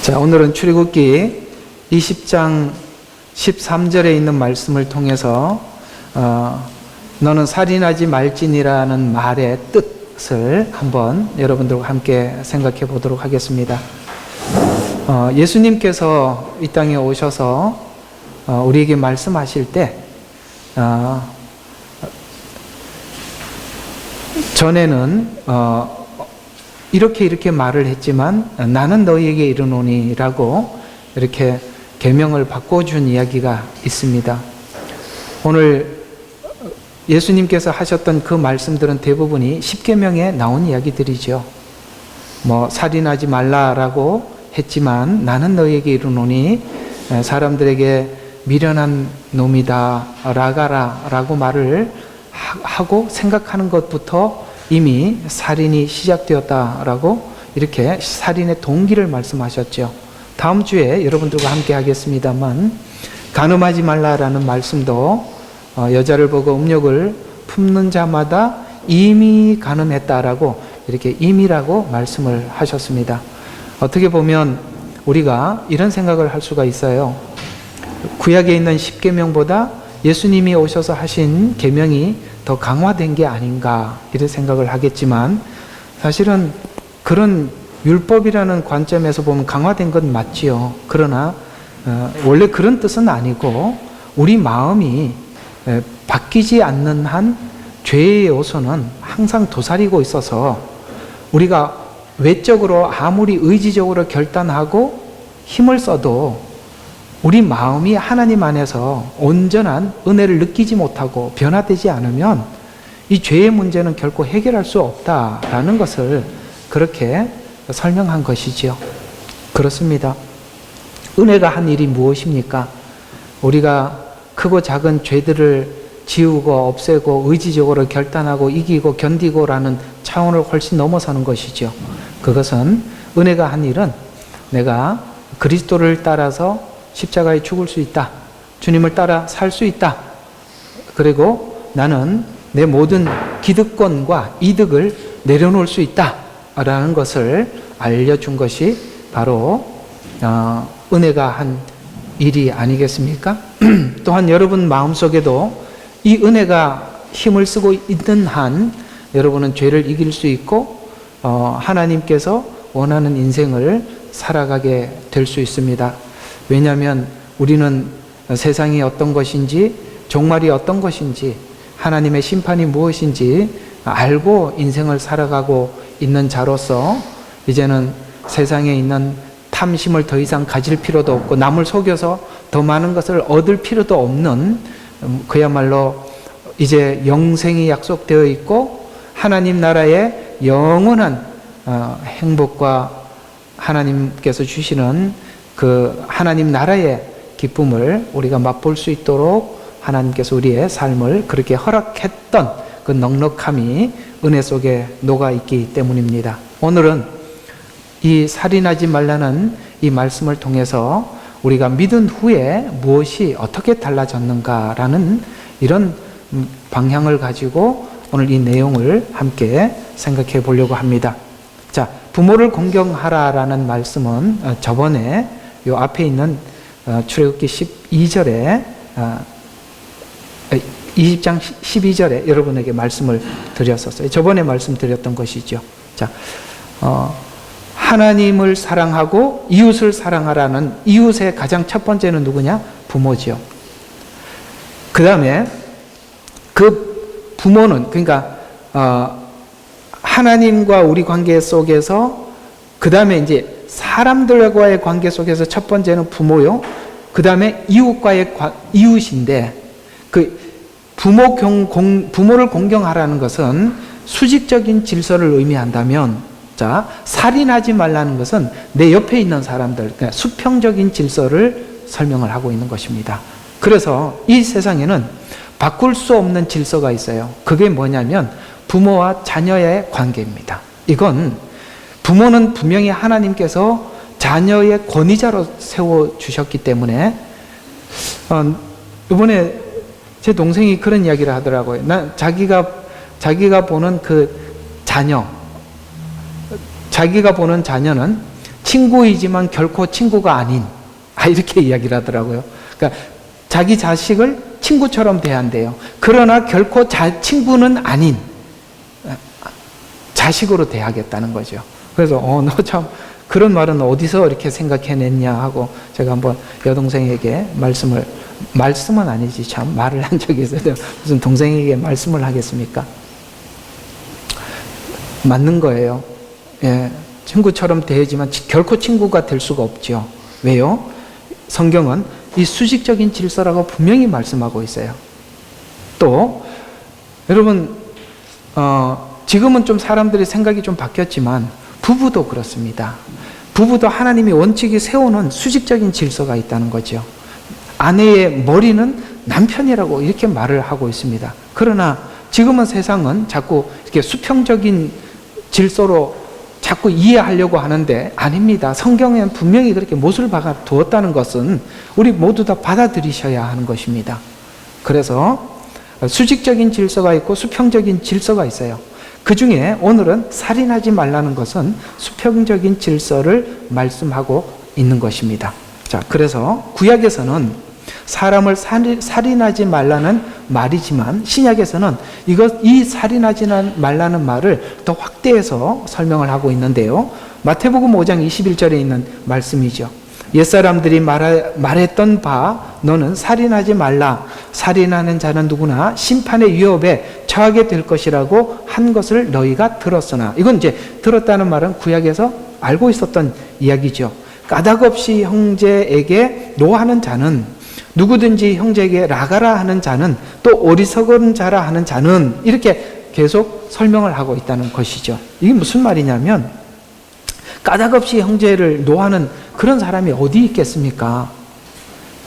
자, 오늘은 출애굽기 20장 13절에 있는 말씀을 통해서 너는 살인하지 말지니라는 말의 뜻을 한번 여러분들과 함께 생각해 보도록 하겠습니다. 예수님께서 이 땅에 오셔서 우리에게 말씀하실 때 전에는 이렇게 말을 했지만 나는 너희에게 이르노니 라고 이렇게 계명을 바꿔준 이야기가 있습니다. 오늘 예수님께서 하셨던 그 말씀들은 대부분이 십계명에 나온 이야기들이죠. 살인하지 말라라고 했지만 나는 너희에게 이르노니 사람들에게 미련한 놈이다 라가라 라고 말을 하고 생각하는 것부터 이미 살인이 시작되었다라고 이렇게 살인의 동기를 말씀하셨죠. 다음 주에 여러분들과 함께 하겠습니다만 간음하지 말라라는 말씀도 여자를 보고 음욕을 품는 자마다 이미 간음했다라고 이렇게 임이라고 말씀을 하셨습니다. 어떻게 보면 우리가 이런 생각을 할 수가 있어요. 구약에 있는 십계명보다 예수님이 오셔서 하신 계명이 더 강화된 게 아닌가 이런 생각을 하겠지만 사실은 그런 율법이라는 관점에서 보면 강화된 건 맞지요. 그러나 원래 그런 뜻은 아니고 우리 마음이 바뀌지 않는 한 죄의 요소는 항상 도사리고 있어서 우리가 외적으로 아무리 의지적으로 결단하고 힘을 써도 우리 마음이 하나님 안에서 온전한 은혜를 느끼지 못하고 변화되지 않으면 이 죄의 문제는 결코 해결할 수 없다라는 것을 그렇게 설명한 것이지요. 그렇습니다. 은혜가 한 일이 무엇입니까? 우리가 크고 작은 죄들을 지우고 없애고 의지적으로 결단하고 이기고 견디고라는 차원을 훨씬 넘어서는 것이죠. 그것은 은혜가 한 일은 내가 그리스도를 따라서 십자가에 죽을 수 있다. 주님을 따라 살 수 있다. 그리고 나는 내 모든 기득권과 이득을 내려놓을 수 있다. 라는 것을 알려준 것이 바로 은혜가 한 일이 아니겠습니까? 또한 여러분 마음속에도 이 은혜가 힘을 쓰고 있는 한 여러분은 죄를 이길 수 있고 하나님께서 원하는 인생을 살아가게 될 수 있습니다. 왜냐하면 우리는 세상이 어떤 것인지 종말이 어떤 것인지 하나님의 심판이 무엇인지 알고 인생을 살아가고 있는 자로서 이제는 세상에 있는 탐심을 더 이상 가질 필요도 없고 남을 속여서 더 많은 것을 얻을 필요도 없는 그야말로 이제 영생이 약속되어 있고 하나님 나라의 영원한 행복과 하나님께서 주시는 그 하나님 나라의 기쁨을 우리가 맛볼 수 있도록 하나님께서 우리의 삶을 그렇게 허락했던 그 넉넉함이 은혜 속에 녹아있기 때문입니다. 오늘은 이 살인하지 말라는 이 말씀을 통해서 우리가 믿은 후에 무엇이 어떻게 달라졌는가라는 이런 방향을 가지고 오늘 이 내용을 함께 생각해 보려고 합니다. 자, 부모를 공경하라라는 말씀은 저번에 요 앞에 있는 출애굽기 12절에 20장 12절에 여러분에게 말씀을 드렸었어요. 저번에 말씀드렸던 것이죠. 자, 하나님을 사랑하고 이웃을 사랑하라는 이웃의 가장 첫 번째는 누구냐? 부모지요. 그 다음에 그 부모는 그러니까 하나님과 우리 관계 속에서 그 다음에 이제 사람들과의 관계 속에서 첫 번째는 부모요. 그 다음에 이웃과의 이웃인데 그 부모를 공경하라는 것은 수직적인 질서를 의미한다면 자, 살인하지 말라는 것은 내 옆에 있는 사람들, 그러니까 수평적인 질서를 설명을 하고 있는 것입니다. 그래서 이 세상에는 바꿀 수 없는 질서가 있어요. 그게 뭐냐면 부모와 자녀의 관계입니다. 이건 부모는 분명히 하나님께서 자녀의 권위자로 세워주셨기 때문에 이번에 제 동생이 그런 이야기를 하더라고요. 자기가 보는 그 자녀는 친구이지만 결코 친구가 아닌, 이렇게 이야기를 하더라고요. 그러니까 자기 자식을 친구처럼 대한대요. 그러나 결코 친구는 아닌 자식으로 대하겠다는 거죠. 그래서 너 참 그런 말은 어디서 이렇게 생각해냈냐 하고 제가 한번 여동생에게 말씀은 아니지 참 말을 한 적이 있어요. 무슨 동생에게 말씀을 하겠습니까? 맞는 거예요. 예, 친구처럼 대하지만 결코 친구가 될 수가 없죠. 왜요? 성경은 이 수직적인 질서라고 분명히 말씀하고 있어요. 또 여러분 지금은 좀 사람들의 생각이 좀 바뀌었지만 부부도 그렇습니다. 부부도 하나님이 원칙이 세우는 수직적인 질서가 있다는 거죠. 아내의 머리는 남편이라고 이렇게 말을 하고 있습니다. 그러나 지금은 세상은 자꾸 이렇게 수평적인 질서로 자꾸 이해하려고 하는데 아닙니다. 성경에는 분명히 그렇게 못을 박아 두었다는 것은 우리 모두 다 받아들이셔야 하는 것입니다. 그래서 수직적인 질서가 있고 수평적인 질서가 있어요. 그 중에 오늘은 살인하지 말라는 것은 수평적인 질서를 말씀하고 있는 것입니다. 자, 그래서 구약에서는 사람을 살인하지 말라는 말이지만 신약에서는 이 살인하지 말라는 말을 더 확대해서 설명을 하고 있는데요. 마태복음 5장 21절에 있는 말씀이죠. 옛사람들이 말했던 바 너는 살인하지 말라. 살인하는 자는 누구나 심판의 위협에 처하게 될 것이라고 한 것을 너희가 들었으나. 이건 이제 들었다는 말은 구약에서 알고 있었던 이야기죠. 까닭없이 형제에게 노하는 자는, 누구든지 형제에게 라가라 하는 자는, 또 어리석은 자라 하는 자는, 이렇게 계속 설명을 하고 있다는 것이죠. 이게 무슨 말이냐면 까닭없이 형제를 노하는 그런 사람이 어디 있겠습니까?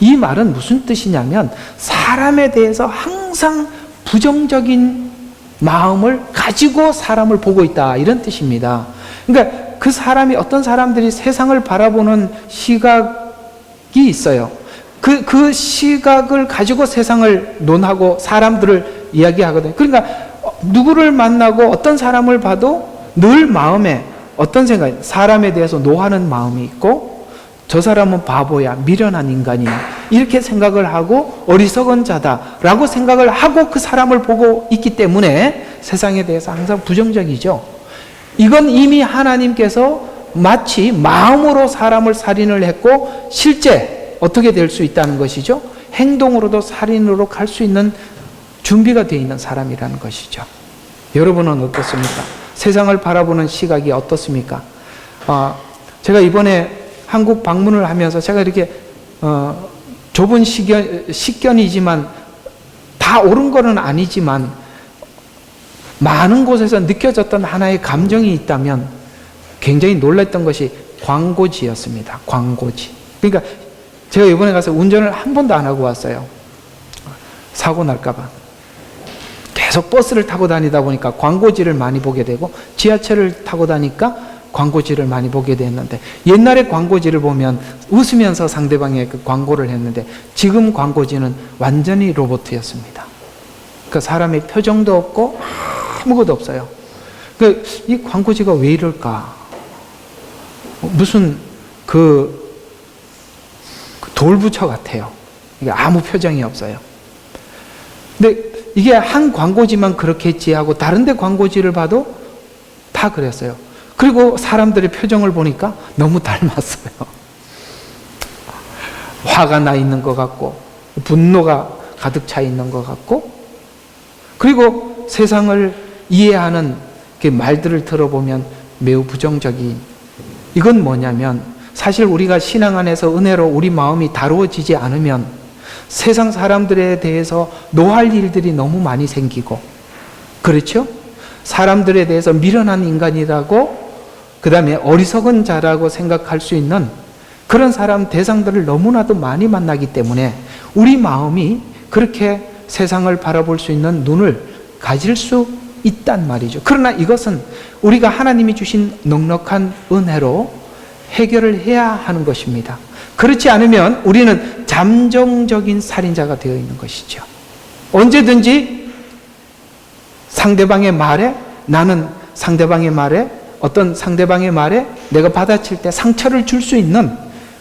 이 말은 무슨 뜻이냐면 사람에 대해서 항상 부정적인 마음을 가지고 사람을 보고 있다, 이런 뜻입니다. 그러니까 그 사람이, 어떤 사람들이 세상을 바라보는 시각이 있어요. 그 시각을 가지고 세상을 논하고 사람들을 이야기하거든요. 그러니까 누구를 만나고 어떤 사람을 봐도 늘 마음에 어떤 생각, 사람에 대해서 노하는 마음이 있고, 저 사람은 바보야, 미련한 인간이야, 이렇게 생각을 하고 어리석은 자다라고 생각을 하고 그 사람을 보고 있기 때문에 세상에 대해서 항상 부정적이죠. 이건 이미 하나님께서 마치 마음으로 사람을 살인을 했고 실제 어떻게 될 수 있다는 것이죠. 행동으로도 살인으로 갈 수 있는 준비가 되어 있는 사람이라는 것이죠. 여러분은 어떻습니까? 세상을 바라보는 시각이 어떻습니까? 제가 이번에 한국 방문을 하면서 제가 이렇게 좁은 식견이지만 다 옳은 거는 아니지만 많은 곳에서 느껴졌던 하나의 감정이 있다면 굉장히 놀랐던 것이 광고지였습니다. 광고지. 그러니까 제가 이번에 가서 운전을 한 번도 안 하고 왔어요. 사고 날까 봐. 계속 버스를 타고 다니다 보니까 광고지를 많이 보게 되고 지하철을 타고 다니까 광고지를 많이 보게 됐는데, 옛날에 광고지를 보면 웃으면서 상대방의 그 광고를 했는데 지금 광고지는 완전히 로봇이었습니다. 그러니까 사람의 표정도 없고 아무것도 없어요. 이 광고지가 왜 이럴까? 무슨 돌부처 같아요. 아무 표정이 없어요. 근데 이게 한 광고지만 그렇겠지 하고 다른 데 광고지를 봐도 다 그랬어요. 그리고 사람들의 표정을 보니까 너무 닮았어요. 화가 나 있는 것 같고 분노가 가득 차 있는 것 같고, 그리고 세상을 이해하는 그 말들을 들어보면 매우 부정적인, 이건 뭐냐면 사실 우리가 신앙 안에서 은혜로 우리 마음이 다루어지지 않으면 세상 사람들에 대해서 노할 일들이 너무 많이 생기고, 그렇죠? 사람들에 대해서 미련한 인간이라고, 그 다음에 어리석은 자라고 생각할 수 있는 그런 사람 대상들을 너무나도 많이 만나기 때문에 우리 마음이 그렇게 세상을 바라볼 수 있는 눈을 가질 수 있단 말이죠. 그러나 이것은 우리가 하나님이 주신 넉넉한 은혜로 해결을 해야 하는 것입니다. 그렇지 않으면 우리는 잠정적인 살인자가 되어 있는 것이죠. 언제든지 상대방의 말에, 나는 상대방의 말에 어떤 상대방의 말에 내가 받아칠 때 상처를 줄 수 있는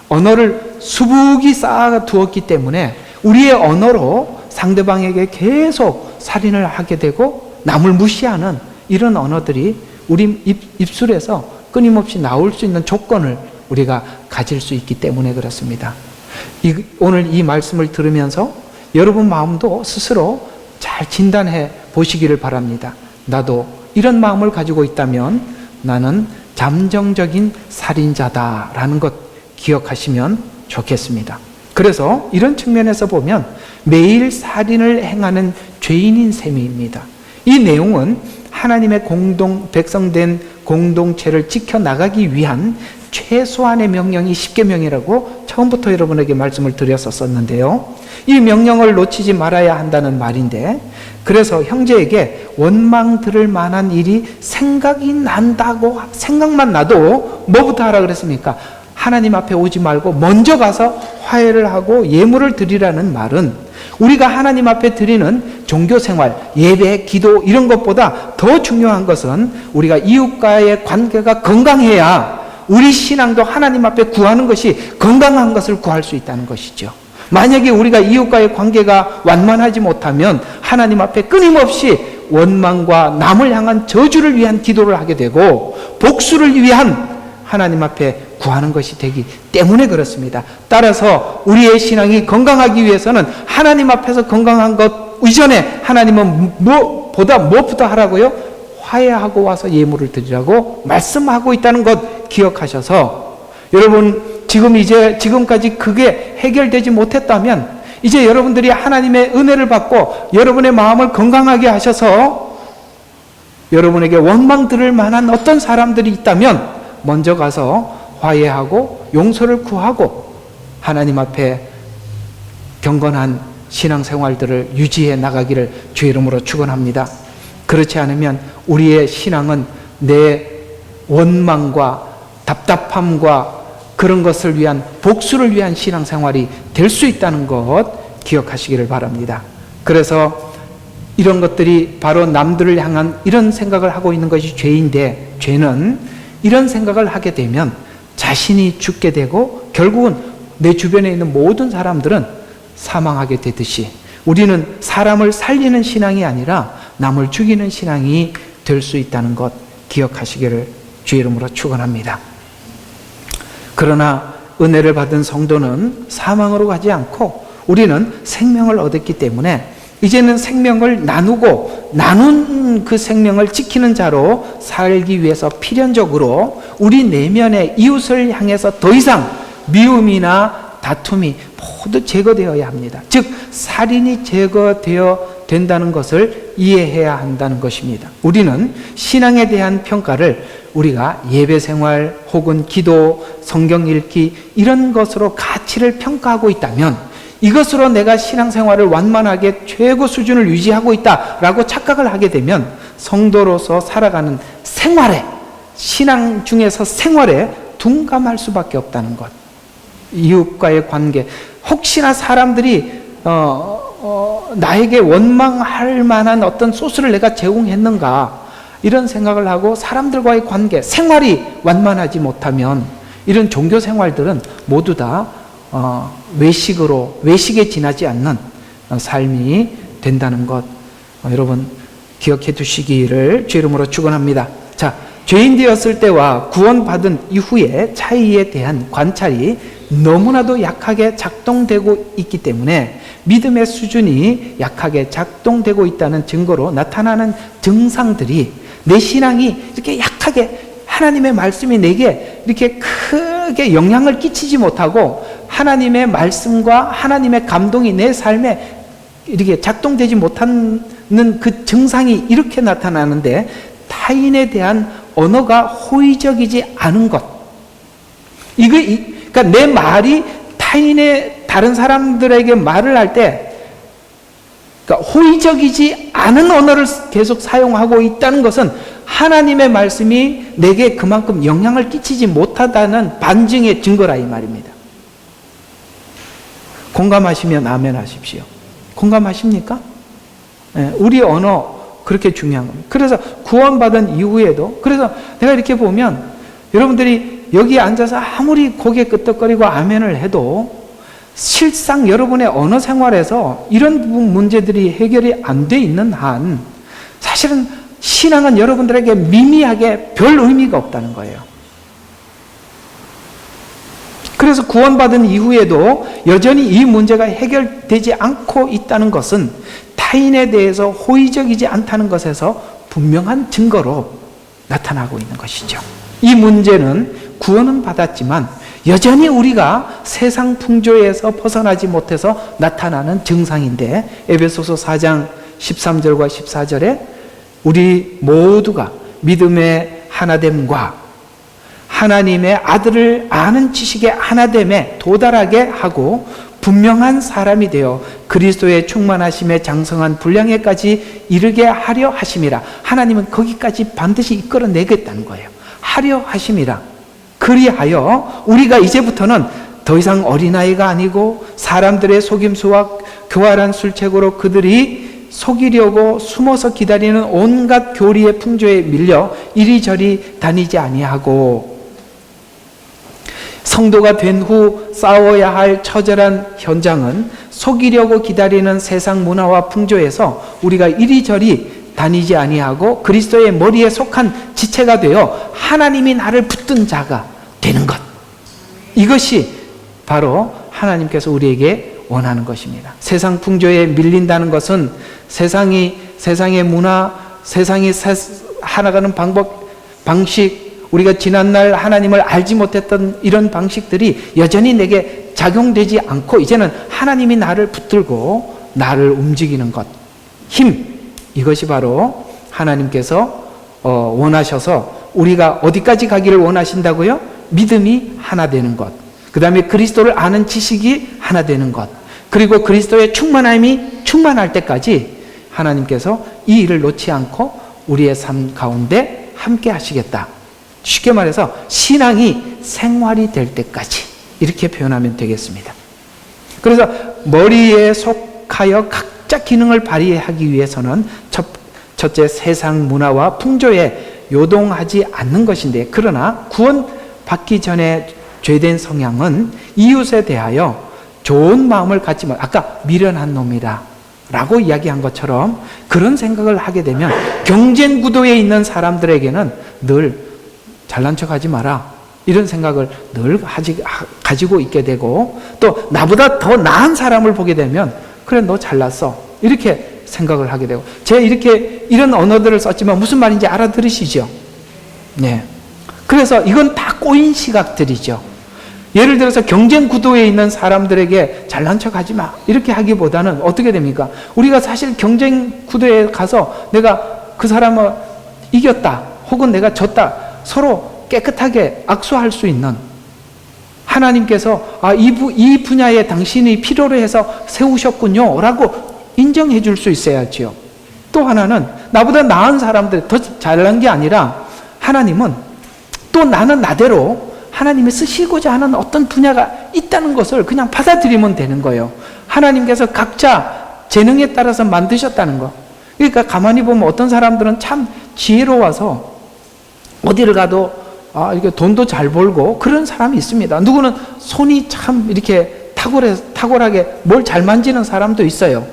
언어를 수북이 쌓아 두었기 때문에 우리의 언어로 상대방에게 계속 살인을 하게 되고 남을 무시하는 이런 언어들이 우리 입술에서 끊임없이 나올 수 있는 조건을 우리가 가질 수 있기 때문에 그렇습니다. 오늘 이 말씀을 들으면서 여러분 마음도 스스로 잘 진단해 보시기를 바랍니다. 나도 이런 마음을 가지고 있다면 나는 잠정적인 살인자다라는 것 기억하시면 좋겠습니다. 그래서 이런 측면에서 보면 매일 살인을 행하는 죄인인 셈입니다. 이 내용은 하나님의 백성된 공동체를 지켜나가기 위한 최소한의 명령이 10계명이라고 처음부터 여러분에게 말씀을 드렸었는데요. 이 명령을 놓치지 말아야 한다는 말인데, 그래서 형제에게 원망 들을 만한 일이 생각만 나도 뭐부터 하라 그랬습니까? 하나님 앞에 오지 말고 먼저 가서 화해를 하고 예물을 드리라는 말은 우리가 하나님 앞에 드리는 종교생활, 예배, 기도 이런 것보다 더 중요한 것은 우리가 이웃과의 관계가 건강해야 우리 신앙도 하나님 앞에 구하는 것이 건강한 것을 구할 수 있다는 것이죠. 만약에 우리가 이웃과의 관계가 완만하지 못하면 하나님 앞에 끊임없이 원망과 남을 향한 저주를 위한 기도를 하게 되고 복수를 위한 하나님 앞에 구하는 것이 되기 때문에 그렇습니다. 따라서 우리의 신앙이 건강하기 위해서는 하나님 앞에서 건강한 것 이전에 하나님은 무엇부터 하라고요? 화해하고 와서 예물을 드리라고 말씀하고 있다는 것 기억하셔서, 여러분 지금까지 그게 해결되지 못했다면 이제 여러분들이 하나님의 은혜를 받고 여러분의 마음을 건강하게 하셔서 여러분에게 원망 들을 만한 어떤 사람들이 있다면 먼저 가서 화해하고 용서를 구하고 하나님 앞에 경건한 신앙생활들을 유지해 나가기를 주의 이름으로 축원합니다. 그렇지 않으면 우리의 신앙은 내 원망과 답답함과 그런 것을 위한 복수를 위한 신앙생활이 될 수 있다는 것 기억하시기를 바랍니다. 그래서 이런 것들이 바로 남들을 향한 이런 생각을 하고 있는 것이 죄인데, 죄는 이런 생각을 하게 되면 자신이 죽게 되고 결국은 내 주변에 있는 모든 사람들은 사망하게 되듯이 우리는 사람을 살리는 신앙이 아니라 남을 죽이는 신앙이 될 수 있다는 것 기억하시기를 주의 이름으로 축원합니다. 그러나 은혜를 받은 성도는 사망으로 가지 않고 우리는 생명을 얻었기 때문에 이제는 생명을 나눈 그 생명을 지키는 자로 살기 위해서 필연적으로 우리 내면의 이웃을 향해서 더 이상 미움이나 다툼이 모두 제거되어야 합니다. 즉 살인이 제거되어 된다는 것을 이해해야 한다는 것입니다. 우리는 신앙에 대한 평가를 우리가 예배생활 혹은 기도, 성경 읽기 이런 것으로 가치를 평가하고 있다면 이것으로 내가 신앙생활을 완만하게 최고 수준을 유지하고 있다라고 착각을 하게 되면 성도로서 살아가는 생활에, 신앙 중에서 생활에 둔감할 수밖에 없다는 것. 이웃과의 관계, 혹시나 사람들이 나에게 원망할 만한 어떤 소스를 내가 제공했는가 이런 생각을 하고 사람들과의 관계, 생활이 완만하지 못하면 이런 종교 생활들은 모두 다 외식에 지나지 않는 삶이 된다는 것 여러분 기억해 두시기를 주의 이름으로 축원합니다. 자, 죄인 되었을 때와 구원받은 이후의 차이에 대한 관찰이 너무나도 약하게 작동되고 있기 때문에 믿음의 수준이 약하게 작동되고 있다는 증거로 나타나는 증상들이 내 신앙이 이렇게 약하게 하나님의 말씀이 내게 이렇게 크게 영향을 끼치지 못하고 하나님의 말씀과 하나님의 감동이 내 삶에 이렇게 작동되지 못하는 그 증상이 이렇게 나타나는데 타인에 대한 언어가 호의적이지 않은 것. 그러니까 내 말이 다른 사람들에게 말을 할 때 그러니까 호의적이지 않은 언어를 계속 사용하고 있다는 것은 하나님의 말씀이 내게 그만큼 영향을 끼치지 못하다는 반증의 증거라 이 말입니다. 공감하시면 아멘 하십시오. 공감하십니까? 우리 언어 그렇게 중요한 겁니다. 그래서 구원받은 이후에도, 그래서 내가 이렇게 보면 여러분들이 여기 앉아서 아무리 고개 끄덕거리고 아멘을 해도 실상 여러분의 언어 생활에서 이런 문제들이 해결이 안 돼 있는 한 사실은 신앙은 여러분들에게 미미하게 별 의미가 없다는 거예요. 그래서 구원받은 이후에도 여전히 이 문제가 해결되지 않고 있다는 것은 타인에 대해서 호의적이지 않다는 것에서 분명한 증거로 나타나고 있는 것이죠. 이 문제는 구원은 받았지만 여전히 우리가 세상 풍조에서 벗어나지 못해서 나타나는 증상인데, 에베소서 4장 13절과 14절에 우리 모두가 믿음의 하나됨과 하나님의 아들을 아는 지식의 하나됨에 도달하게 하고 분명한 사람이 되어 그리스도의 충만하심에 장성한 분량에까지 이르게 하려 하심이라. 하나님은 거기까지 반드시 이끌어내겠다는 거예요. 하려 하심이라. 그리하여 우리가 이제부터는 더 이상 어린아이가 아니고 사람들의 속임수와 교활한 술책으로 그들이 속이려고 숨어서 기다리는 온갖 교리의 풍조에 밀려 이리저리 다니지 아니하고, 성도가 된 후 싸워야 할 처절한 현장은 속이려고 기다리는 세상 문화와 풍조에서 우리가 이리저리 다니지 아니하고 그리스도의 머리에 속한 지체가 되어 하나님이 나를 붙든 자가 되는 것. 이것이 바로 하나님께서 우리에게 원하는 것입니다. 세상 풍조에 밀린다는 것은 세상의 문화, 세상이 살아가는 방식, 우리가 지난날 하나님을 알지 못했던 이런 방식들이 여전히 내게 작용되지 않고 이제는 하나님이 나를 붙들고 나를 움직이는 것, 힘, 이것이 바로 하나님께서 원하셔서 우리가 어디까지 가기를 원하신다고요? 믿음이 하나 되는 것, 그 다음에 그리스도를 아는 지식이 하나 되는 것, 그리고 그리스도의 충만함이 충만할 때까지 하나님께서 이 일을 놓지 않고 우리의 삶 가운데 함께 하시겠다. 쉽게 말해서 신앙이 생활이 될 때까지, 이렇게 표현하면 되겠습니다. 그래서 머리에 속하여 각자 기능을 발휘하기 위해서는 첫째 세상 문화와 풍조에 요동하지 않는 것인데, 그러나 구원받기 전에 죄된 성향은 이웃에 대하여 좋은 마음을 갖지 말, 아까 미련한 놈이다 라고 이야기한 것처럼 그런 생각을 하게 되면 경쟁 구도에 있는 사람들에게는 늘 잘난 척하지 마라, 이런 생각을 늘 가지고 있게 되고, 또 나보다 더 나은 사람을 보게 되면 그래 너 잘났어, 이렇게 생각을 하게 되고. 제가 이런 언어들을 썼지만 무슨 말인지 알아들으시죠? 네. 그래서 이건 다 꼬인 시각들이죠. 예를 들어서 경쟁 구도에 있는 사람들에게 잘난 척하지 마, 이렇게 하기보다는 어떻게 됩니까? 우리가 사실 경쟁 구도에 가서 내가 그 사람을 이겼다 혹은 내가 졌다, 서로 깨끗하게 악수할 수 있는, 하나님께서 이 분야에 당신이 필요로 해서 세우셨군요 라고 인정해 줄 수 있어야지요. 또 하나는 나보다 나은 사람들, 더 잘난 게 아니라 하나님은 또 나는 나대로 하나님이 쓰시고자 하는 어떤 분야가 있다는 것을 그냥 받아들이면 되는 거예요. 하나님께서 각자 재능에 따라서 만드셨다는 거. 그러니까 가만히 보면 어떤 사람들은 참 지혜로워서 어디를 가도 이렇게 돈도 잘 벌고 그런 사람이 있습니다. 누구는 손이 참 이렇게 탁월하게 뭘 잘 만지는 사람도 있어요.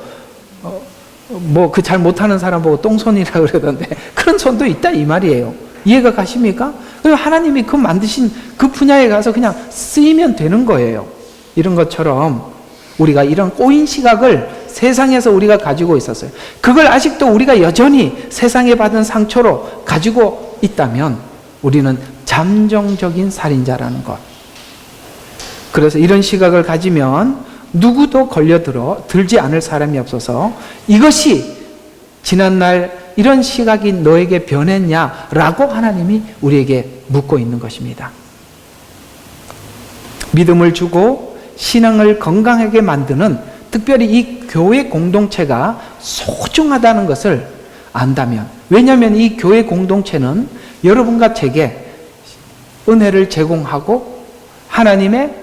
그 잘 못하는 사람 보고 똥손이라고 그러던데 그런 손도 있다 이 말이에요. 이해가 가십니까? 그리고 하나님이 그 만드신 그 분야에 가서 그냥 쓰이면 되는 거예요. 이런 것처럼 우리가 이런 꼬인 시각을 세상에서 우리가 가지고 있었어요. 그걸 아직도 우리가 여전히 세상에 받은 상처로 가지고 있다면 우리는 잠정적인 살인자라는 것. 그래서 이런 시각을 가지면 누구도 걸려들지 않을 사람이 없어서 이것이 지난날 이런 시각이 너에게 변했냐라고 하나님이 우리에게 묻고 있는 것입니다. 믿음을 주고 신앙을 건강하게 만드는, 특별히 이 교회 공동체가 소중하다는 것을 안다면, 왜냐하면 이 교회 공동체는 여러분과 제게 은혜를 제공하고 하나님의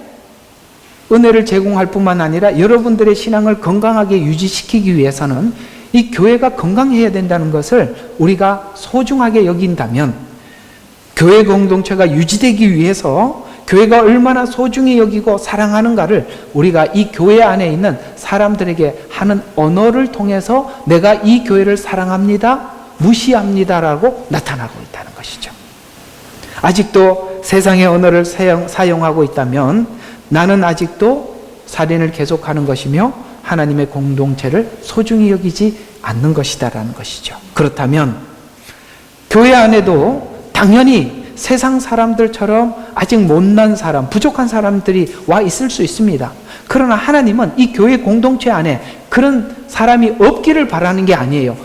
은혜를 제공할 뿐만 아니라 여러분들의 신앙을 건강하게 유지시키기 위해서는 이 교회가 건강해야 된다는 것을 우리가 소중하게 여긴다면, 교회 공동체가 유지되기 위해서 교회가 얼마나 소중히 여기고 사랑하는가를 우리가 이 교회 안에 있는 사람들에게 하는 언어를 통해서 내가 이 교회를 사랑합니다, 무시합니다라고 나타나고 있다는 것이죠. 아직도 세상의 언어를 사용하고 있다면 나는 아직도 살인을 계속하는 것이며 하나님의 공동체를 소중히 여기지 않는 것이다라는 것이죠. 그렇다면 교회 안에도 당연히 세상 사람들처럼 아직 못난 사람, 부족한 사람들이 와 있을 수 있습니다. 그러나 하나님은 이 교회 공동체 안에 그런 사람이 없기를 바라는 게 아니에요.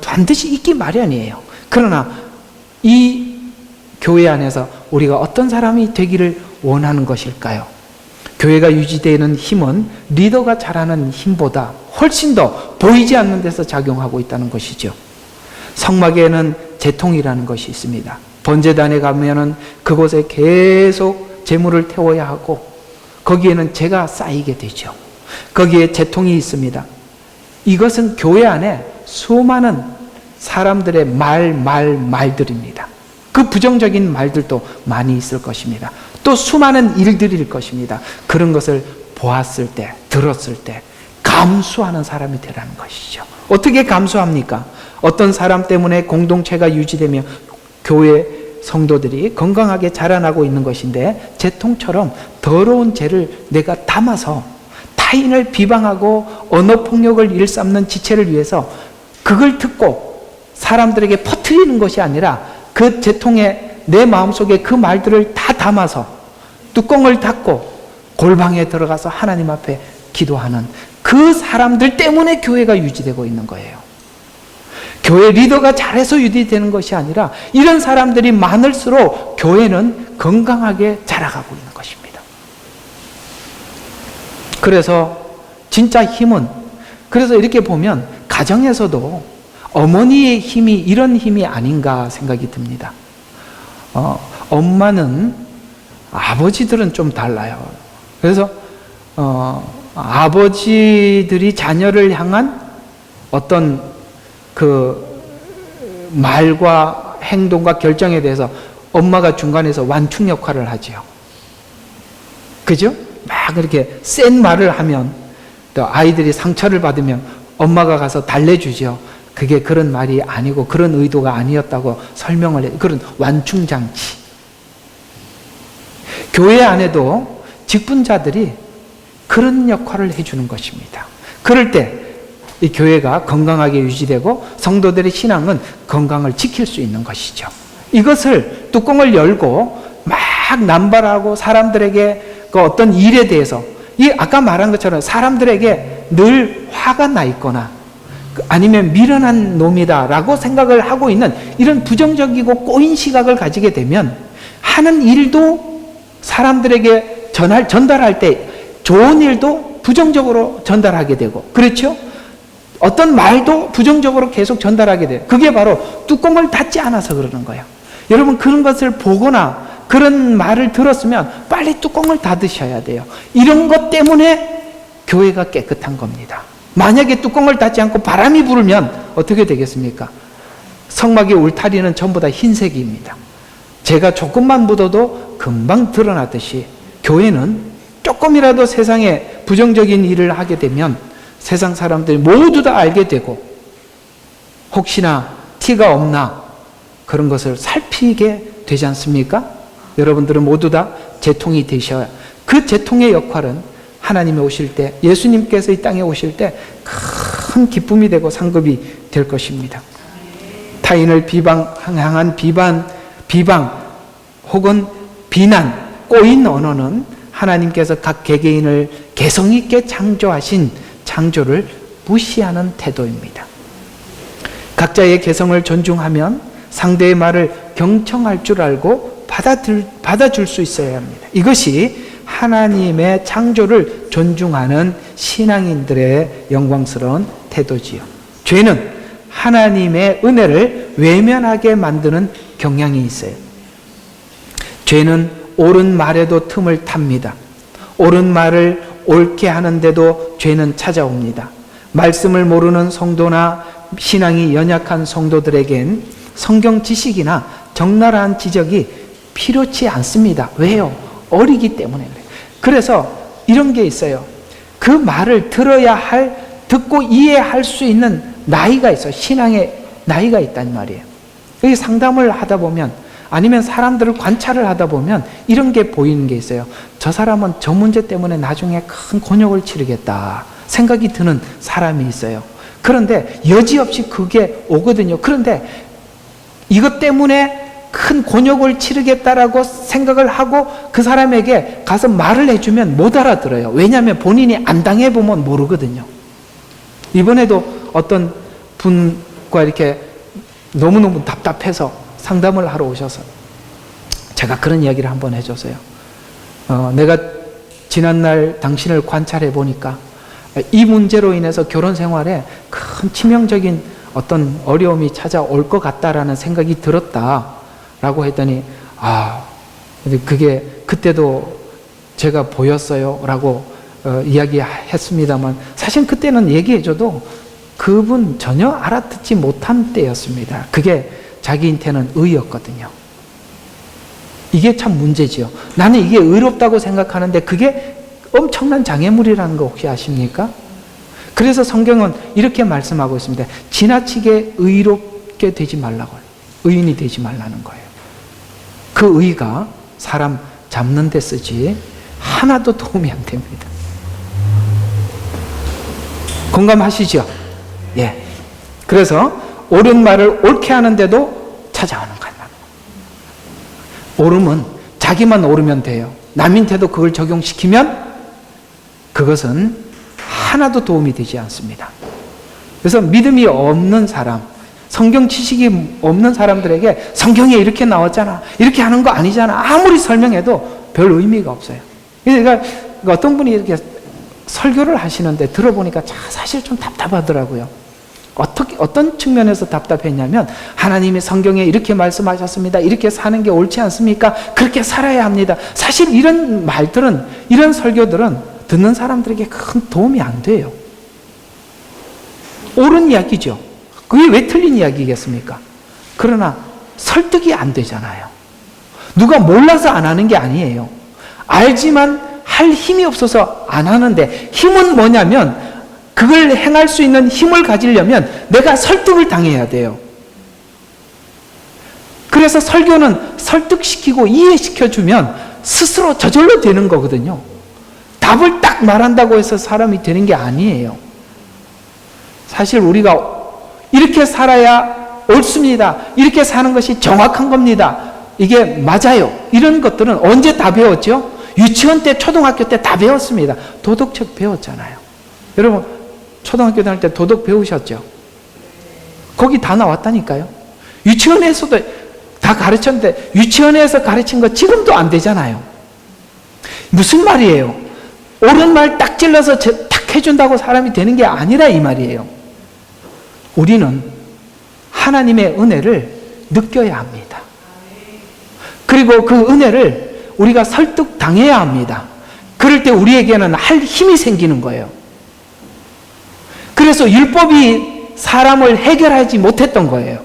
반드시 있기 마련이에요. 그러나 이 교회 안에서 우리가 어떤 사람이 되기를 원하는 것일까요? 교회가 유지되는 힘은 리더가 잘하는 힘보다 훨씬 더 보이지 않는 데서 작용하고 있다는 것이죠. 성막에는 제통이라는 것이 있습니다. 번제단에 가면은 그곳에 계속 제물을 태워야 하고 거기에는 재가 쌓이게 되죠. 거기에 제통이 있습니다. 이것은 교회 안에 수많은 사람들의 말들입니다. 그 부정적인 말들도 많이 있을 것입니다. 또 수많은 일들일 것입니다. 그런 것을 보았을 때, 들었을 때 감수하는 사람이 되라는 것이죠. 어떻게 감수합니까? 어떤 사람 때문에 공동체가 유지되며 교회 성도들이 건강하게 자라나고 있는 것인데, 제통처럼 더러운 죄를 내가 담아서 타인을 비방하고 언어폭력을 일삼는 지체를 위해서 그걸 듣고 사람들에게 퍼뜨리는 것이 아니라 그 제통에 내 마음속에 그 말들을 다 담아서 뚜껑을 닫고 골방에 들어가서 하나님 앞에 기도하는 그 사람들 때문에 교회가 유지되고 있는 거예요. 교회 리더가 잘해서 유지되는 것이 아니라 이런 사람들이 많을수록 교회는 건강하게 자라가고 있는 것입니다. 그래서 진짜 힘은, 그래서 이렇게 보면 가정에서도 어머니의 힘이 이런 힘이 아닌가 생각이 듭니다. 엄마는, 아버지들은 좀 달라요. 그래서 아버지들이 자녀를 향한 어떤 그 말과 행동과 결정에 대해서 엄마가 중간에서 완충 역할을 하죠. 그죠? 막 이렇게 센 말을 하면 또 아이들이 상처를 받으면 엄마가 가서 달래주죠. 그게 그런 말이 아니고 그런 의도가 아니었다고 설명을 해요. 그런 완충장치. 교회 안에도 직분자들이 그런 역할을 해주는 것입니다. 그럴 때 이 교회가 건강하게 유지되고 성도들의 신앙은 건강을 지킬 수 있는 것이죠. 이것을 뚜껑을 열고 막 남발하고 사람들에게 그 어떤 일에 대해서, 이 아까 말한 것처럼 사람들에게 늘 화가 나 있거나 아니면 미련한 놈이다라고 생각을 하고 있는 이런 부정적이고 꼬인 시각을 가지게 되면 하는 일도 사람들에게 전달할 때 좋은 일도 부정적으로 전달하게 되고, 그렇죠? 어떤 말도 부정적으로 계속 전달하게 돼요. 그게 바로 뚜껑을 닫지 않아서 그러는 거예요. 여러분, 그런 것을 보거나 그런 말을 들었으면 빨리 뚜껑을 닫으셔야 돼요. 이런 것 때문에 교회가 깨끗한 겁니다. 만약에 뚜껑을 닫지 않고 바람이 불면 어떻게 되겠습니까? 성막의 울타리는 전부 다 흰색입니다. 제가 조금만 묻어도 금방 드러나듯이 교회는 조금이라도 세상에 부정적인 일을 하게 되면 세상 사람들이 모두 다 알게 되고 혹시나 티가 없나 그런 것을 살피게 되지 않습니까? 여러분들은 모두 다 제통이 되셔야, 그 제통의 역할은 하나님이 오실 때, 예수님께서 이 땅에 오실 때 큰 기쁨이 되고 상급이 될 것입니다. 타인을 향한 비방 혹은 비난, 꼬인 언어는 하나님께서 각 개개인을 개성 있게 창조하신 창조를 무시하는 태도입니다. 각자의 개성을 존중하면 상대의 말을 경청할 줄 알고 받아줄 수 있어야 합니다. 이것이 하나님의 창조를 존중하는 신앙인들의 영광스러운 태도지요. 죄는 하나님의 은혜를 외면하게 만드는 경향이 있어요. 죄는 옳은 말에도 틈을 탑니다. 옳은 말을 옳게 하는데도 죄는 찾아옵니다. 말씀을 모르는 성도나 신앙이 연약한 성도들에겐 성경 지식이나 적나라한 지적이 필요치 않습니다. 왜요? 어리기 때문에 그래요. 그래서 이런 게 있어요. 그 말을 들어야 할, 듣고 이해할 수 있는 나이가 있어요. 신앙의 나이가 있단 말이에요. 여기 상담을 하다 보면, 아니면 사람들을 관찰을 하다 보면 이런 게 보이는 게 있어요. 저 사람은 저 문제 때문에 나중에 큰 곤욕을 치르겠다 생각이 드는 사람이 있어요. 그런데 여지없이 그게 오거든요. 그런데 이것 때문에 큰 곤욕을 치르겠다라고 생각을 하고 그 사람에게 가서 말을 해주면 못 알아들어요. 왜냐하면 본인이 안 당해보면 모르거든요. 이번에도 어떤 분과 이렇게 너무너무 답답해서 상담을 하러 오셔서 제가 그런 이야기를 한번 해줬어요. 내가 지난날 당신을 관찰해 보니까 이 문제로 인해서 결혼 생활에 큰 치명적인 어떤 어려움이 찾아올 것 같다라는 생각이 들었다라고 했더니, 그게 그때도 제가 보였어요 라고 이야기했습니다만, 사실 그때는 얘기해줘도 그분 전혀 알아듣지 못한 때였습니다. 그게 자기한테는 의였거든요. 이게 참 문제지요. 나는 이게 의롭다고 생각하는데 그게 엄청난 장애물이라는 거 혹시 아십니까? 그래서 성경은 이렇게 말씀하고 있습니다. 지나치게 의롭게 되지 말라고, 의인이 되지 말라는 거예요. 그 의가 사람 잡는 데 쓰지 하나도 도움이 안 됩니다. 공감하시죠? 예. 그래서 옳은 말을 옳게 하는데도 찾아오는 거예요. 옳음은 자기만 옳으면 돼요. 남한테도 그걸 적용시키면 그것은 하나도 도움이 되지 않습니다. 그래서 믿음이 없는 사람, 성경 지식이 없는 사람들에게 성경에 이렇게 나왔잖아, 이렇게 하는 거 아니잖아, 아무리 설명해도 별 의미가 없어요. 그러니까 어떤 분이 이렇게 설교를 하시는데 들어보니까 사실 좀 답답하더라고요. 어떤 측면에서 답답했냐면, 하나님이 성경에 이렇게 말씀하셨습니다. 이렇게 사는 게 옳지 않습니까? 그렇게 살아야 합니다. 사실 이런 말들은, 이런 설교들은 듣는 사람들에게 큰 도움이 안 돼요. 옳은 이야기죠. 그게 왜 틀린 이야기겠습니까? 그러나 설득이 안 되잖아요. 누가 몰라서 안 하는 게 아니에요. 알지만 할 힘이 없어서 안 하는데, 힘은 뭐냐면 그걸 행할 수 있는 힘을 가지려면 내가 설득을 당해야 돼요. 그래서 설교는 설득시키고 이해시켜주면 스스로 저절로 되는 거거든요. 답을 딱 말한다고 해서 사람이 되는 게 아니에요. 사실 우리가 이렇게 살아야 옳습니다, 이렇게 사는 것이 정확한 겁니다, 이게 맞아요, 이런 것들은 언제 다 배웠죠? 유치원 때, 초등학교 때 다 배웠습니다. 도덕책 배웠잖아요. 여러분 초등학교 다닐 때 도덕 배우셨죠? 거기 다 나왔다니까요. 유치원에서도 다 가르쳤는데 유치원에서 가르친 거 지금도 안 되잖아요. 무슨 말이에요? 옳은 말 딱 찔러서 탁 해준다고 사람이 되는 게 아니라 이 말이에요. 우리는 하나님의 은혜를 느껴야 합니다. 그리고 그 은혜를 우리가 설득당해야 합니다. 그럴 때 우리에게는 할 힘이 생기는 거예요. 그래서 율법이 사람을 해결하지 못했던 거예요.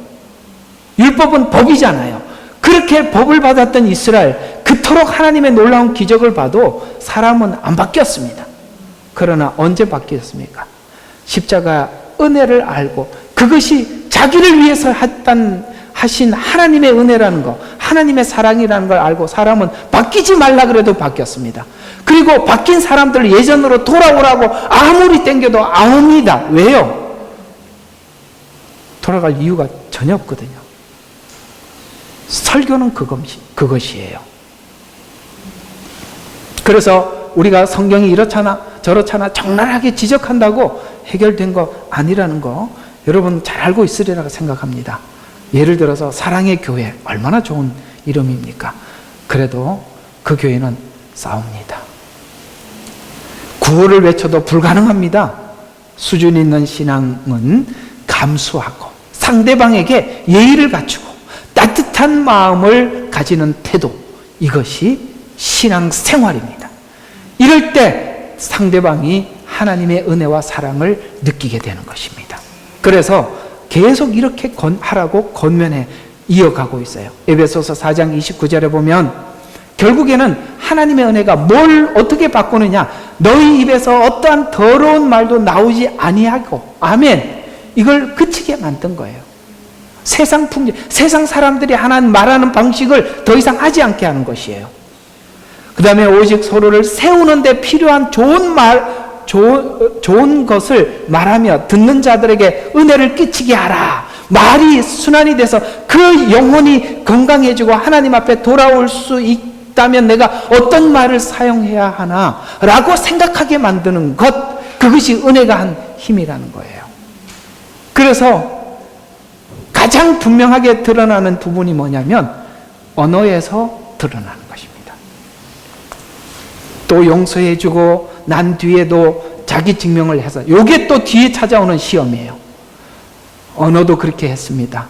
율법은 법이잖아요. 그렇게 법을 받았던 이스라엘, 그토록 하나님의 놀라운 기적을 봐도 사람은 안 바뀌었습니다. 그러나 언제 바뀌었습니까? 십자가 은혜를 알고 그것이 자기를 위해서 하신 하나님의 은혜라는 거, 하나님의 사랑이라는 걸 알고 사람은 바뀌지 말라 그래도 바뀌었습니다. 그리고 바뀐 사람들을 예전으로 돌아오라고 아무리 땡겨도 안 옵니다. 왜요? 돌아갈 이유가 전혀 없거든요. 설교는 그것이에요. 그래서 우리가 성경이 이렇잖아 저렇잖아 적나라하게 지적한다고 해결된 거 아니라는 거 여러분 잘 알고 있으리라고 생각합니다. 예를 들어서 사랑의 교회, 얼마나 좋은 이름입니까? 그래도 그 교회는 싸웁니다. 구호를 외쳐도 불가능합니다. 수준 있는 신앙은 감수하고 상대방에게 예의를 갖추고 따뜻한 마음을 가지는 태도, 이것이 신앙생활입니다. 이럴 때 상대방이 하나님의 은혜와 사랑을 느끼게 되는 것입니다. 그래서 계속 이렇게 하라고 권면해 이어가고 있어요. 에베소서 4장 29절에 보면 결국에는 하나님의 은혜가 뭘 어떻게 바꾸느냐, 너희 입에서 어떠한 더러운 말도 나오지 아니하고, 아멘, 이걸 그치게 만든 거예요. 세상 풍경, 세상 사람들이 하나님 말하는 방식을 더 이상 하지 않게 하는 것이에요. 그 다음에 오직 서로를 세우는 데 필요한 좋은 것을 말하며 듣는 자들에게 은혜를 끼치게 하라. 말이 순환이 돼서 그 영혼이 건강해지고 하나님 앞에 돌아올 수 있다면 내가 어떤 말을 사용해야 하나 라고 생각하게 만드는 것, 그것이 은혜가 한 힘이라는 거예요. 그래서 가장 분명하게 드러나는 부분이 뭐냐면 언어에서 드러나는 것입니다. 또 용서해주고 난 뒤에도 자기 증명을 해서, 이게 또 뒤에 찾아오는 시험이에요. 언어도 그렇게 했습니다.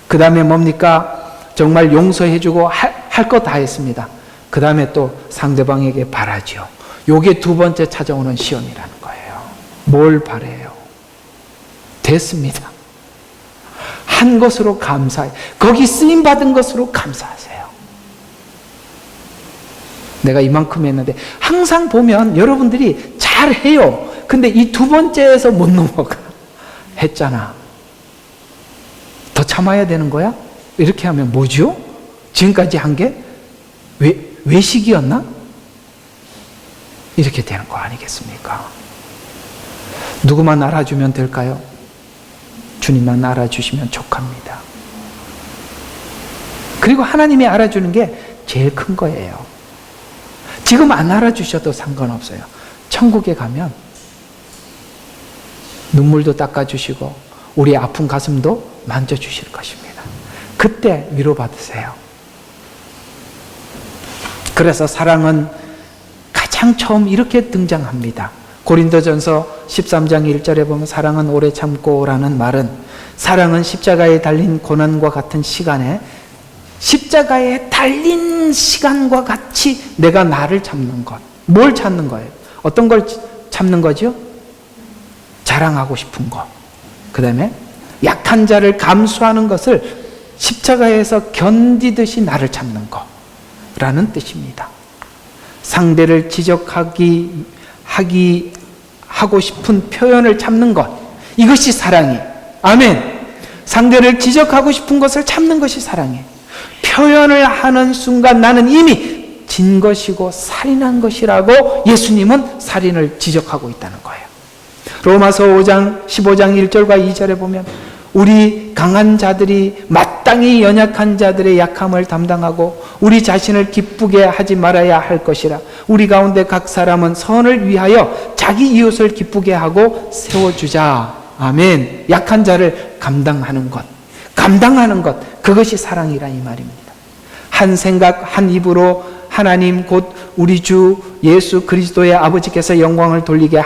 그 다음에 뭡니까? 정말 용서해주고 할 거 다 했습니다. 그 다음에 또 상대방에게 바라죠. 이게 두 번째 찾아오는 시험이라는 거예요. 뭘 바래요? 됐습니다. 한 것으로 감사해. 거기 쓰임받은 것으로 감사하세요. 내가 이만큼 했는데, 항상 보면 여러분들이 잘해요. 근데 이 두 번째에서 못 넘어가. 했잖아. 더 참아야 되는 거야? 이렇게 하면 뭐죠? 지금까지 한 게 외식이었나? 이렇게 되는 거 아니겠습니까? 누구만 알아주면 될까요? 주님만 알아주시면 족합니다. 그리고 하나님이 알아주는 게 제일 큰 거예요. 지금 안 알아주셔도 상관없어요. 천국에 가면 눈물도 닦아주시고 우리 아픈 가슴도 만져주실 것입니다. 그때 위로받으세요. 그래서 사랑은 가장 처음 이렇게 등장합니다. 고린도전서 13장 1절에 보면 사랑은 오래 참고라는 말은, 사랑은 십자가에 달린 고난과 같은 시간에, 십자가에 달린 시간과 같이 내가 나를 참는 것. 뭘 참는 거예요? 어떤 걸 참는 거죠? 자랑하고 싶은 것. 그 다음에 약한 자를 감수하는 것을 십자가에서 견디듯이 나를 참는 거라는 뜻입니다. 상대를 하고 싶은 표현을 참는 것, 이것이 사랑이에요. 아멘. 상대를 지적하고 싶은 것을 참는 것이 사랑이에요. 표현을 하는 순간 나는 이미 진 것이고 살인한 것이라고 예수님은 살인을 지적하고 있다는 거예요. 로마서 5장 15장 1절과 2절에 보면 우리 강한 자들이 마땅히 연약한 자들의 약함을 담당하고 우리 자신을 기쁘게 하지 말아야 할 것이라. 우리 가운데 각 사람은 선을 위하여 자기 이웃을 기쁘게 하고 세워주자. 아멘. 약한 자를 감당하는 것, 그것이 사랑이라 이 말입니다. 한 생각 한 입으로 하나님 곧 우리 주 예수 그리스도의 아버지께서 영광을 돌리게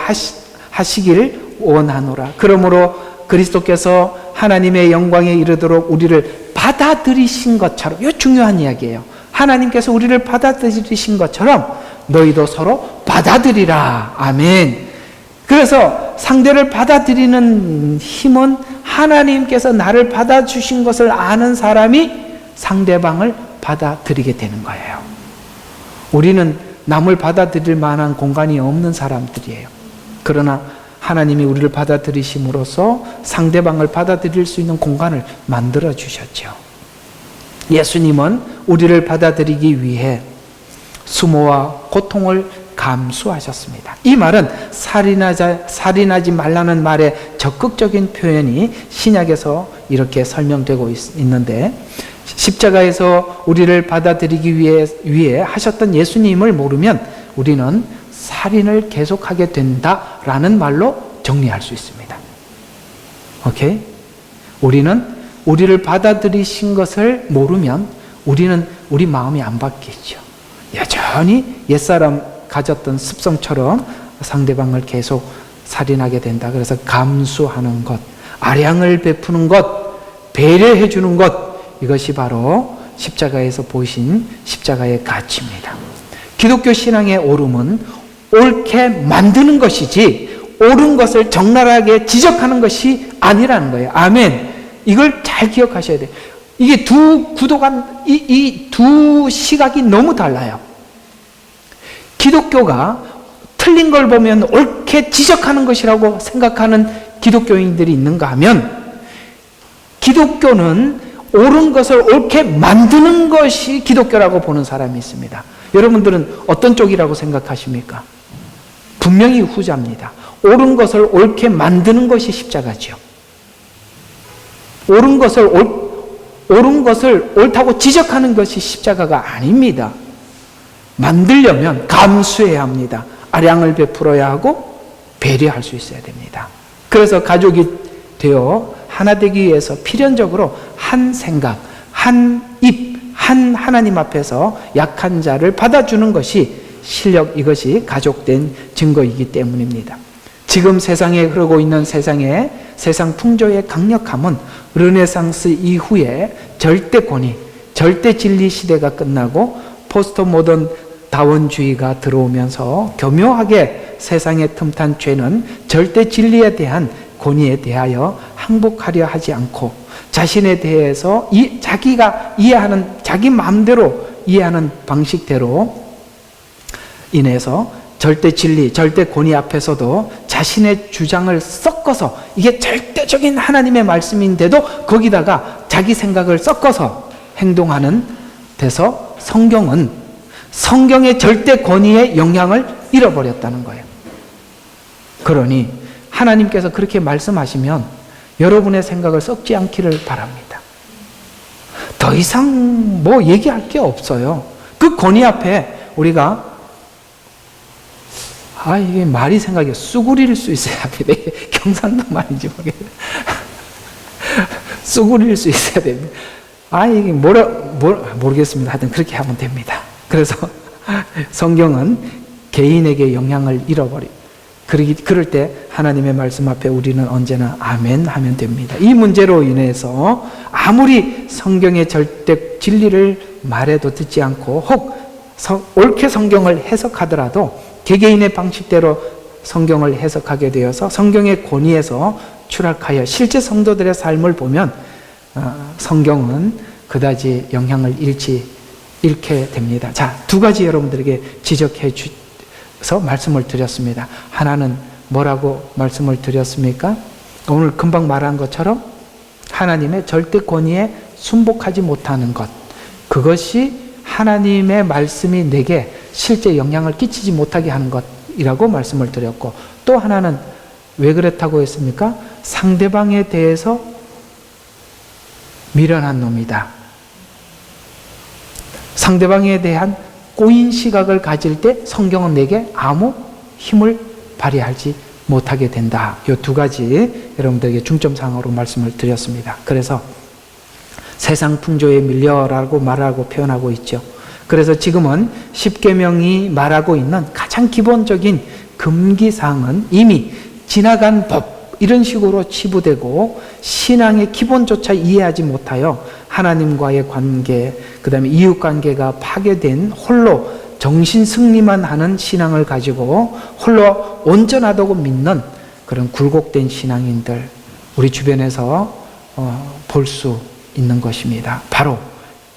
하시기를 원하노라. 그러므로 그리스도께서 하나님의 영광에 이르도록 우리를 받아들이신 것처럼, 이거 중요한 이야기예요. 하나님께서 우리를 받아들이신 것처럼 너희도 서로 받아들이라. 아멘. 그래서 상대를 받아들이는 힘은 하나님께서 나를 받아주신 것을 아는 사람이 상대방을 받아들이게 되는 거예요. 우리는 남을 받아들일 만한 공간이 없는 사람들이에요. 그러나 하나님이 우리를 받아들이심으로써 상대방을 받아들일 수 있는 공간을 만들어 주셨죠. 예수님은 우리를 받아들이기 위해 수모와 고통을 감수하셨습니다. 이 말은 살인하지 말라는 말의 적극적인 표현이 신약에서 이렇게 설명되고 있는데, 십자가에서 우리를 받아들이기 위해 하셨던 예수님을 모르면 우리는 살인을 계속하게 된다라는 말로 정리할 수 있습니다. 오케이? 우리를 받아들이신 것을 모르면 우리 마음이 안 바뀌죠. 여전히 옛사람 가졌던 습성처럼 상대방을 계속 살인하게 된다. 그래서 감수하는 것, 아량을 베푸는 것, 배려해 주는 것, 이것이 바로 십자가에서 보이신 십자가의 가치입니다. 기독교 신앙의 오름은 옳게 만드는 것이지 옳은 것을 적나라하게 지적하는 것이 아니라는 거예요. 아멘. 이걸 잘 기억하셔야 돼요. 이게 두 구도가, 이 두 시각이 너무 달라요. 기독교가 틀린 걸 보면 옳게 지적하는 것이라고 생각하는 기독교인들이 있는가 하면, 기독교는 옳은 것을 옳게 만드는 것이 기독교라고 보는 사람이 있습니다. 여러분들은 어떤 쪽이라고 생각하십니까? 분명히 후자입니다. 옳은 것을 옳게 만드는 것이 십자가죠. 옳은 것을 옳다고 지적하는 것이 십자가가 아닙니다. 만들려면 감수해야 합니다. 아량을 베풀어야 하고 배려할 수 있어야 됩니다. 그래서 가족이 되어 하나 되기 위해서 필연적으로 한 생각, 한 입, 한 하나님 앞에서 약한 자를 받아주는 것이 실력, 이것이 가족된 증거이기 때문입니다. 지금 세상에 흐르고 있는 세상 풍조의 강력함은 르네상스 이후에 절대 권위, 절대 진리 시대가 끝나고 포스트 모던 다원주의가 들어오면서 교묘하게 세상의 틈탄 죄는 절대 진리에 대한 권위에 대하여 항복하려 하지 않고 자신에 대해서 자기가 이해하는, 자기 마음대로 이해하는 방식대로 인해서 절대 진리, 절대 권위 앞에서도 자신의 주장을 섞어서, 이게 절대적인 하나님의 말씀인데도 거기다가 자기 생각을 섞어서 행동하는 데서 성경의 절대 권위의 영향을 잃어버렸다는 거예요. 그러니 하나님께서 그렇게 말씀하시면 여러분의 생각을 섞지 않기를 바랍니다. 더 이상 뭐 얘기할 게 없어요. 그 권위 앞에 우리가 이게 말이 생각이 쑥구릴 수 있어야 합니다. 경상도 말인지 모르겠어요. 쑥구릴 수 있어야 됩니다. 이게 모르겠습니다. 하여튼 그렇게 하면 됩니다. 그래서 성경은 개인에게 영향을 그럴 때 하나님의 말씀 앞에 우리는 언제나 아멘 하면 됩니다. 이 문제로 인해서 아무리 성경의 절대 진리를 말해도 듣지 않고 혹 옳게 성경을 해석하더라도 개개인의 방식대로 성경을 해석하게 되어서 성경의 권위에서 추락하여 실제 성도들의 삶을 보면 성경은 그다지 영향을 잃게 됩니다. 자, 두 가지 여러분들에게 지적해 주서 말씀을 드렸습니다. 하나는 뭐라고 말씀을 드렸습니까? 오늘 금방 말한 것처럼 하나님의 절대 권위에 순복하지 못하는 것, 그것이 하나님의 말씀이 내게 실제 영향을 끼치지 못하게 하는 것이라고 말씀을 드렸고, 또 하나는 왜 그렇다고 했습니까? 상대방에 대해서 미련한 놈이다. 상대방에 대한 꼬인 시각을 가질 때 성경은 내게 아무 힘을 발휘하지 못하게 된다. 이 두 가지 여러분들에게 중점사항으로 말씀을 드렸습니다. 그래서 세상 풍조에 밀려라고 말하고 표현하고 있죠. 그래서 지금은 십계명이 말하고 있는 가장 기본적인 금기사항은 이미 지나간 법, 이런 식으로 치부되고 신앙의 기본조차 이해하지 못하여 하나님과의 관계, 그 다음에 이웃관계가 파괴된 홀로 정신 승리만 하는 신앙을 가지고 홀로 온전하다고 믿는 그런 굴곡된 신앙인들, 우리 주변에서 볼 수 있는 것입니다. 바로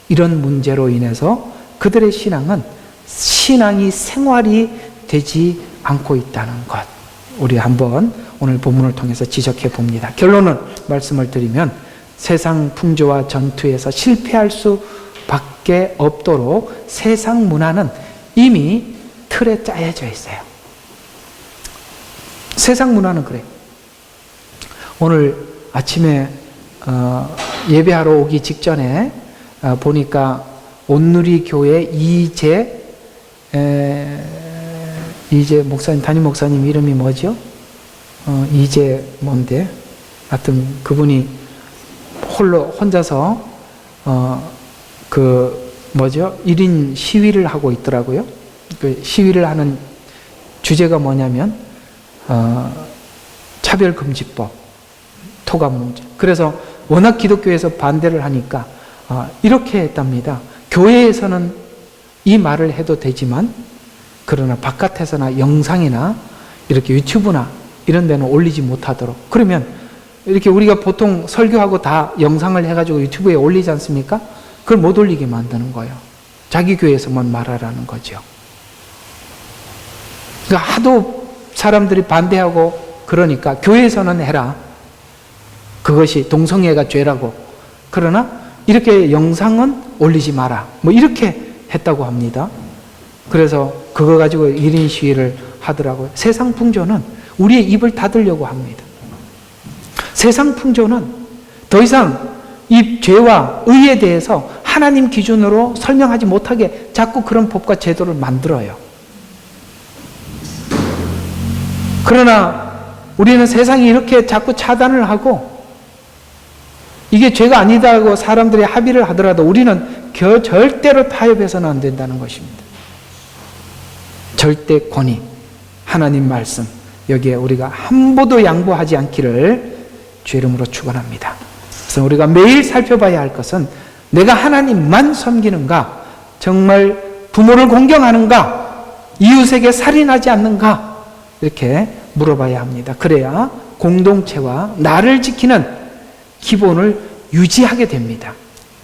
이런 문제로 인해서 그들의 신앙이 생활이 되지 않고 있다는 것, 우리 한번 오늘 본문을 통해서 지적해 봅니다. 결론을 말씀을 드리면 세상 풍조와 전투에서 실패할 수밖에 없도록 세상 문화는 이미 틀에 짜여져 있어요. 세상 문화는 그래요. 오늘 아침에 예배하러 오기 직전에 보니까 온누리 교회 이재 목사님, 담임 목사님 이름이 뭐죠? 이재 뭔데? 하여튼 그분이 혼자서 1인 시위를 하고 있더라고요. 그 시위를 하는 주제가 뭐냐면 차별금지법, 토가 문제. 그래서 워낙 기독교에서 반대를 하니까 이렇게 했답니다. 교회에서는 이 말을 해도 되지만 그러나 바깥에서나 영상이나 이렇게 유튜브나 이런 데는 올리지 못하도록. 그러면 이렇게 우리가 보통 설교하고 다 영상을 해가지고 유튜브에 올리지 않습니까? 그걸 못 올리게 만드는 거예요. 자기 교회에서만 말하라는 거죠. 그러니까 하도 사람들이 반대하고 그러니까 교회에서는 해라. 그것이 동성애가 죄라고. 그러나 이렇게 영상은 올리지 마라. 뭐 이렇게 했다고 합니다. 그래서 그거 가지고 1인 시위를 하더라고요. 세상 풍조는 우리의 입을 닫으려고 합니다. 세상 풍조는 더 이상 이 죄와 의에 대해서 하나님 기준으로 설명하지 못하게 자꾸 그런 법과 제도를 만들어요. 그러나 우리는 세상이 이렇게 자꾸 차단을 하고 이게 죄가 아니다고 사람들이 합의를 하더라도 우리는 절대로 타협해서는 안 된다는 것입니다. 절대 권위, 하나님 말씀, 여기에 우리가 한 보도 양보하지 않기를 주 이름으로 축원합니다. 그래서 우리가 매일 살펴봐야 할 것은 내가 하나님만 섬기는가, 정말 부모를 공경하는가, 이웃에게 살인하지 않는가, 이렇게 물어봐야 합니다. 그래야 공동체와 나를 지키는 기본을 유지하게 됩니다.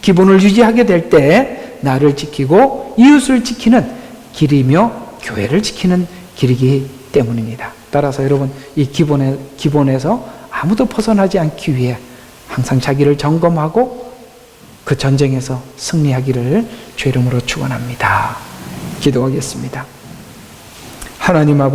기본을 유지하게 될 때 나를 지키고 이웃을 지키는 길이며 교회를 지키는 길이기 때문입니다. 따라서 여러분 이 기본에서 아무도 벗어나지 않기 위해 항상 자기를 점검하고 그 전쟁에서 승리하기를 주 이름으로 축원합니다. 기도하겠습니다. 하나님 아버지